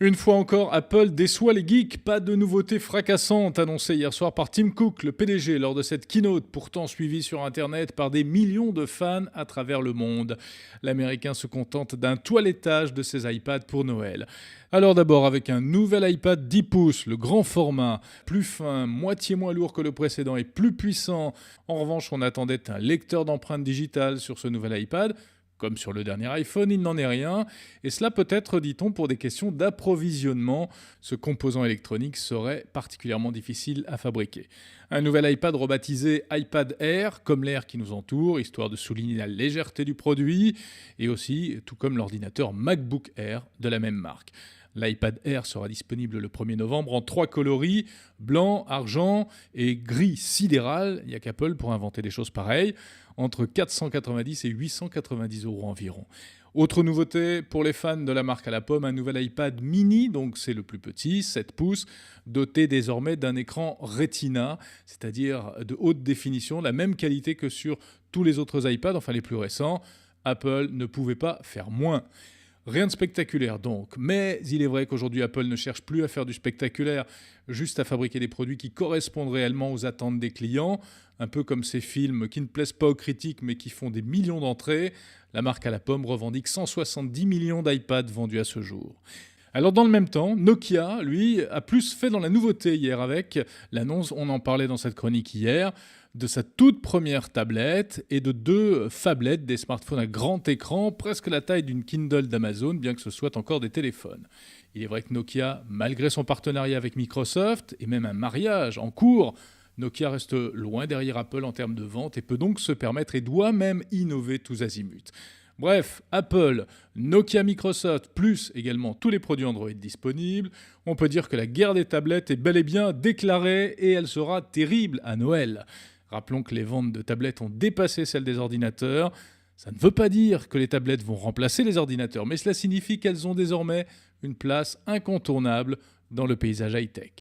Une fois encore, Apple déçoit les geeks. Pas de nouveautés fracassantes annoncées hier soir par Tim Cook, le PDG, lors de cette keynote, pourtant suivie sur Internet par des millions de fans à travers le monde. L'Américain se contente d'un toilettage de ses iPads pour Noël. Alors d'abord avec un nouvel iPad 10 pouces, le grand format, plus fin, moitié moins lourd que le précédent et plus puissant. En revanche, on attendait un lecteur d'empreintes digitales sur ce nouvel iPad. Comme sur le dernier iPhone, il n'en est rien. Et cela peut être, dit-on, pour des questions d'approvisionnement. Ce composant électronique serait particulièrement difficile à fabriquer. Un nouvel iPad rebaptisé iPad Air, comme l'air qui nous entoure, histoire de souligner la légèreté du produit, et aussi, tout comme l'ordinateur MacBook Air de la même marque. L'iPad Air sera disponible le 1er novembre en 3 coloris, blanc, argent et gris sidéral. Il n'y a qu'Apple pour inventer des choses pareilles, entre 490 et 890 € environ. Autre nouveauté pour les fans de la marque à la pomme, un nouvel iPad mini, donc c'est le plus petit, 7 pouces, doté désormais d'un écran Retina, c'est-à-dire de haute définition, la même qualité que sur tous les autres iPads, enfin les plus récents. Apple ne pouvait pas faire moins. Rien de spectaculaire donc, mais il est vrai qu'aujourd'hui Apple ne cherche plus à faire du spectaculaire, juste à fabriquer des produits qui correspondent réellement aux attentes des clients, un peu comme ces films qui ne plaisent pas aux critiques mais qui font des millions d'entrées. La marque à la pomme revendique 170 millions d'iPads vendus à ce jour. Alors dans le même temps, Nokia, lui, a plus fait dans la nouveauté hier avec l'annonce, on en parlait dans cette chronique hier, de sa toute première tablette et de 2 phablettes, des smartphones à grand écran, presque la taille d'une Kindle d'Amazon, bien que ce soit encore des téléphones. Il est vrai que Nokia, malgré son partenariat avec Microsoft, et même un mariage en cours, Nokia reste loin derrière Apple en termes de vente et peut donc se permettre et doit même innover tous azimuts. Bref, Apple, Nokia, Microsoft, plus également tous les produits Android disponibles. On peut dire que la guerre des tablettes est bel et bien déclarée et elle sera terrible à Noël. Rappelons que les ventes de tablettes ont dépassé celles des ordinateurs. Ça ne veut pas dire que les tablettes vont remplacer les ordinateurs, mais cela signifie qu'elles ont désormais une place incontournable dans le paysage high-tech.